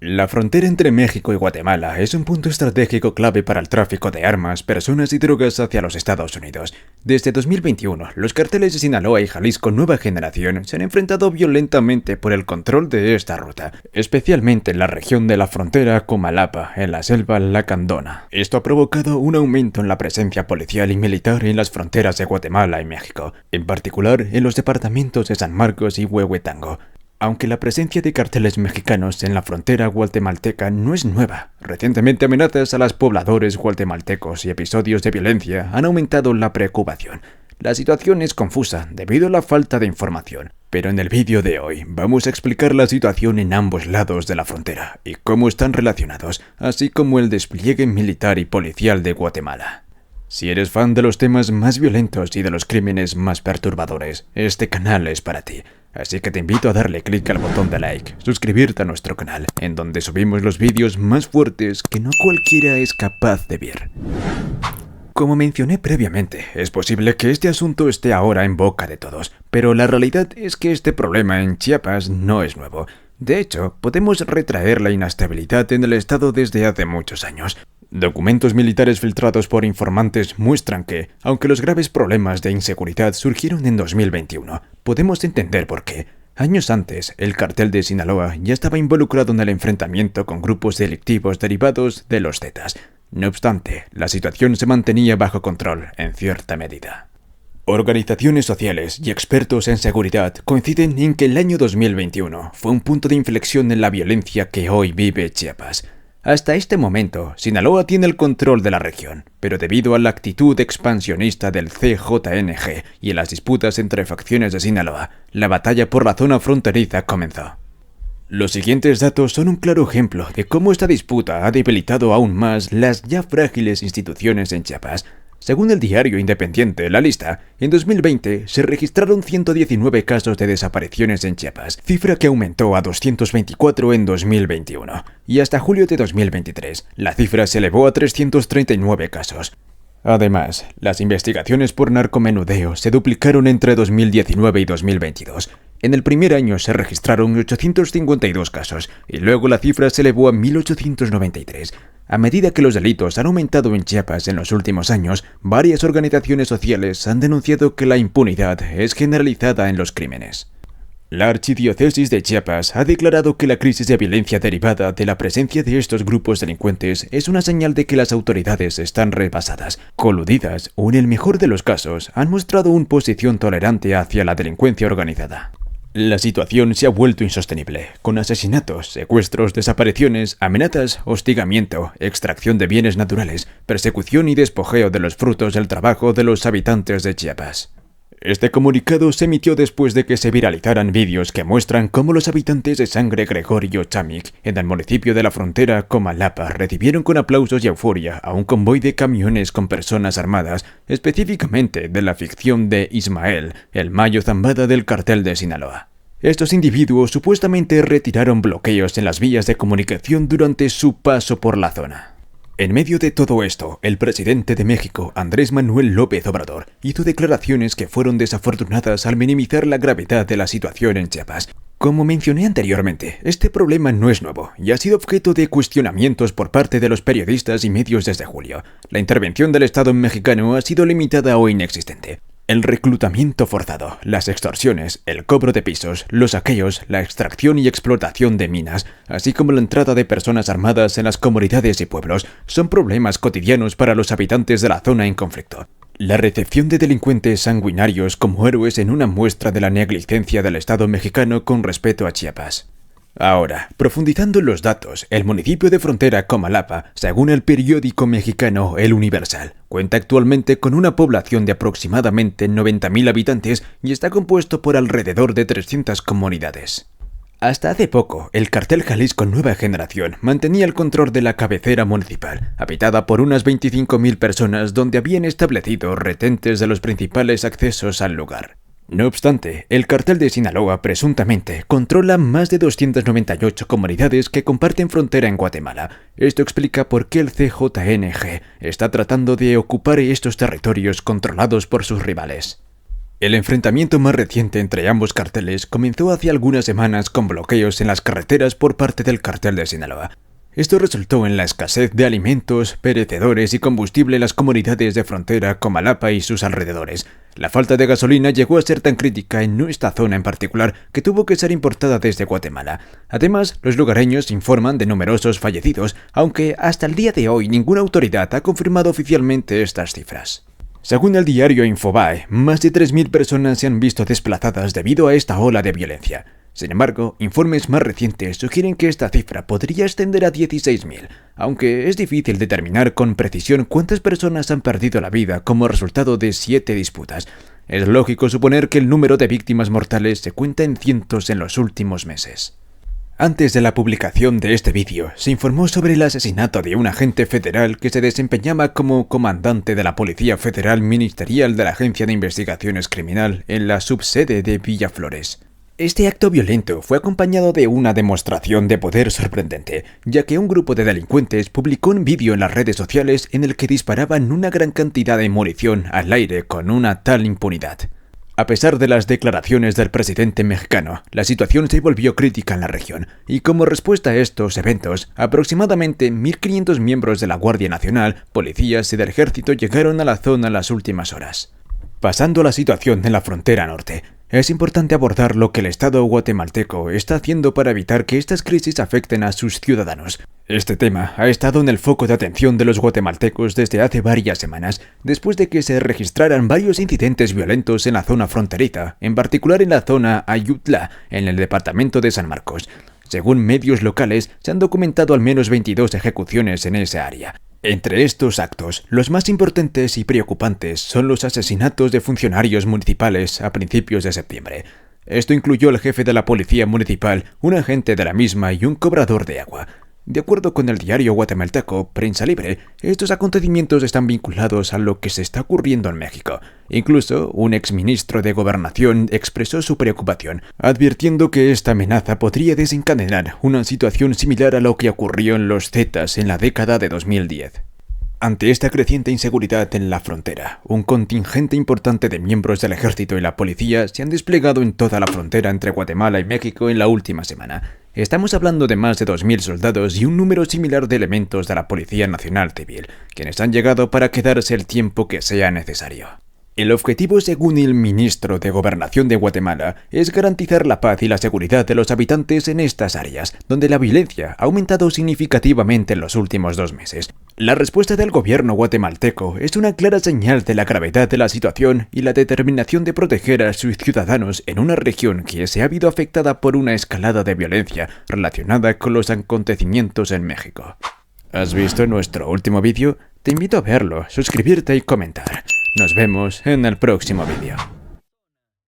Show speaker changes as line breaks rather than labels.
La frontera entre México y Guatemala es un punto estratégico clave para el tráfico de armas, personas y drogas hacia los Estados Unidos. Desde 2021, los cárteles de Sinaloa y Jalisco Nueva Generación se han enfrentado violentamente por el control de esta ruta, especialmente en la región de la frontera Comalapa, en la selva Lacandona. Esto ha provocado un aumento en la presencia policial y militar en las fronteras de Guatemala y México, en particular en los departamentos de San Marcos y Huehuetango. Aunque la presencia de carteles mexicanos en la frontera guatemalteca no es nueva, recientemente amenazas a los pobladores guatemaltecos y episodios de violencia han aumentado la preocupación. La situación es confusa debido a la falta de información, pero en el vídeo de hoy vamos a explicar la situación en ambos lados de la frontera y cómo están relacionados, así como el despliegue militar y policial de Guatemala. Si eres fan de los temas más violentos y de los crímenes más perturbadores, este canal es para ti. Así que te invito a darle clic al botón de like, suscribirte a nuestro canal, en donde subimos los vídeos más fuertes que no cualquiera es capaz de ver. Como mencioné previamente, es posible que este asunto esté ahora en boca de todos, pero la realidad es que este problema en Chiapas no es nuevo. De hecho, podemos retraer la inestabilidad en el estado desde hace muchos años. Documentos militares filtrados por informantes muestran que, aunque los graves problemas de inseguridad surgieron en 2021, podemos entender por qué. Años antes, el cartel de Sinaloa ya estaba involucrado en el enfrentamiento con grupos delictivos derivados de los Zetas. No obstante, la situación se mantenía bajo control en cierta medida. Organizaciones sociales y expertos en seguridad coinciden en que el año 2021 fue un punto de inflexión en la violencia que hoy vive Chiapas. Hasta este momento, Sinaloa tiene el control de la región, pero debido a la actitud expansionista del CJNG y en las disputas entre facciones de Sinaloa, la batalla por la zona fronteriza comenzó. Los siguientes datos son un claro ejemplo de cómo esta disputa ha debilitado aún más las ya frágiles instituciones en Chiapas. Según el diario independiente La Lista, en 2020 se registraron 119 casos de desapariciones en Chiapas, cifra que aumentó a 224 en 2021, y hasta julio de 2023 la cifra se elevó a 339 casos. Además, las investigaciones por narcomenudeo se duplicaron entre 2019 y 2022. En el primer año se registraron 852 casos, y luego la cifra se elevó a 1893. A medida que los delitos han aumentado en Chiapas en los últimos años, varias organizaciones sociales han denunciado que la impunidad es generalizada en los crímenes. La Archidiócesis de Chiapas ha declarado que la crisis de violencia derivada de la presencia de estos grupos delincuentes es una señal de que las autoridades están rebasadas, coludidas o, en el mejor de los casos, han mostrado una posición tolerante hacia la delincuencia organizada. La situación se ha vuelto insostenible, con asesinatos, secuestros, desapariciones, amenazas, hostigamiento, extracción de bienes naturales, persecución y despojeo de los frutos del trabajo de los habitantes de Chiapas. Este comunicado se emitió después de que se viralizaran vídeos que muestran cómo los habitantes de Sangre Gregorio Chamic, en el municipio de la frontera Comalapa, recibieron con aplausos y euforia a un convoy de camiones con personas armadas, específicamente de la ficción de Ismael, el Mayo Zambada del cartel de Sinaloa. Estos individuos supuestamente retiraron bloqueos en las vías de comunicación durante su paso por la zona. En medio de todo esto, el presidente de México, Andrés Manuel López Obrador, hizo declaraciones que fueron desafortunadas al minimizar la gravedad de la situación en Chiapas. Como mencioné anteriormente, este problema no es nuevo y ha sido objeto de cuestionamientos por parte de los periodistas y medios desde julio. La intervención del Estado mexicano ha sido limitada o inexistente. El reclutamiento forzado, las extorsiones, el cobro de pisos, los saqueos, la extracción y explotación de minas, así como la entrada de personas armadas en las comunidades y pueblos, son problemas cotidianos para los habitantes de la zona en conflicto. La recepción de delincuentes sanguinarios como héroes en una muestra de la negligencia del Estado mexicano con respecto a Chiapas. Ahora, profundizando en los datos, el municipio de frontera Comalapa, según el periódico mexicano El Universal, cuenta actualmente con una población de aproximadamente 90.000 habitantes y está compuesto por alrededor de 300 comunidades. Hasta hace poco, el cartel Jalisco Nueva Generación mantenía el control de la cabecera municipal, habitada por unas 25.000 personas donde habían establecido retentes de los principales accesos al lugar. No obstante, el cartel de Sinaloa presuntamente controla más de 298 comunidades que comparten frontera en Guatemala. Esto explica por qué el CJNG está tratando de ocupar estos territorios controlados por sus rivales. El enfrentamiento más reciente entre ambos carteles comenzó hace algunas semanas con bloqueos en las carreteras por parte del cartel de Sinaloa. Esto resultó en la escasez de alimentos, perecedores y combustible en las comunidades de frontera Comalapa y sus alrededores. La falta de gasolina llegó a ser tan crítica en esta zona en particular que tuvo que ser importada desde Guatemala. Además, los lugareños informan de numerosos fallecidos, aunque hasta el día de hoy ninguna autoridad ha confirmado oficialmente estas cifras. Según el diario Infobae, más de 3.000 personas se han visto desplazadas debido a esta ola de violencia. Sin embargo, informes más recientes sugieren que esta cifra podría ascender a 16.000, aunque es difícil determinar con precisión cuántas personas han perdido la vida como resultado de 7 disputas. Es lógico suponer que el número de víctimas mortales se cuenta en cientos en los últimos meses. Antes de la publicación de este vídeo, se informó sobre el asesinato de un agente federal que se desempeñaba como comandante de la Policía Federal Ministerial de la Agencia de Investigaciones Criminal en la subsede de Villaflores. Este acto violento fue acompañado de una demostración de poder sorprendente, ya que un grupo de delincuentes publicó un vídeo en las redes sociales en el que disparaban una gran cantidad de munición al aire con una tal impunidad. A pesar de las declaraciones del presidente mexicano, la situación se volvió crítica en la región, y como respuesta a estos eventos, aproximadamente 1.500 miembros de la Guardia Nacional, policías y del ejército llegaron a la zona en las últimas horas. Pasando a la situación en la frontera norte, es importante abordar lo que el Estado guatemalteco está haciendo para evitar que estas crisis afecten a sus ciudadanos. Este tema ha estado en el foco de atención de los guatemaltecos desde hace varias semanas, después de que se registraran varios incidentes violentos en la zona fronteriza, en particular en la zona Ayutla, en el departamento de San Marcos. Según medios locales, se han documentado al menos 22 ejecuciones en esa área. Entre estos actos, los más importantes y preocupantes son los asesinatos de funcionarios municipales a principios de septiembre. Esto incluyó al jefe de la policía municipal, un agente de la misma y un cobrador de agua. De acuerdo con el diario guatemalteco Prensa Libre, estos acontecimientos están vinculados a lo que se está ocurriendo en México. Incluso, un exministro de Gobernación expresó su preocupación, advirtiendo que esta amenaza podría desencadenar una situación similar a lo que ocurrió en los Zetas en la década de 2010. Ante esta creciente inseguridad en la frontera, un contingente importante de miembros del ejército y la policía se han desplegado en toda la frontera entre Guatemala y México en la última semana. Estamos hablando de más de 2.000 soldados y un número similar de elementos de la Policía Nacional Civil, quienes han llegado para quedarse el tiempo que sea necesario. El objetivo, según el ministro de Gobernación de Guatemala, es garantizar la paz y la seguridad de los habitantes en estas áreas, donde la violencia ha aumentado significativamente en los últimos 2 meses. La respuesta del gobierno guatemalteco es una clara señal de la gravedad de la situación y la determinación de proteger a sus ciudadanos en una región que se ha visto afectada por una escalada de violencia relacionada con los acontecimientos en México. ¿Has visto nuestro último vídeo? Te invito a verlo, suscribirte y comentar. Nos vemos en el próximo vídeo.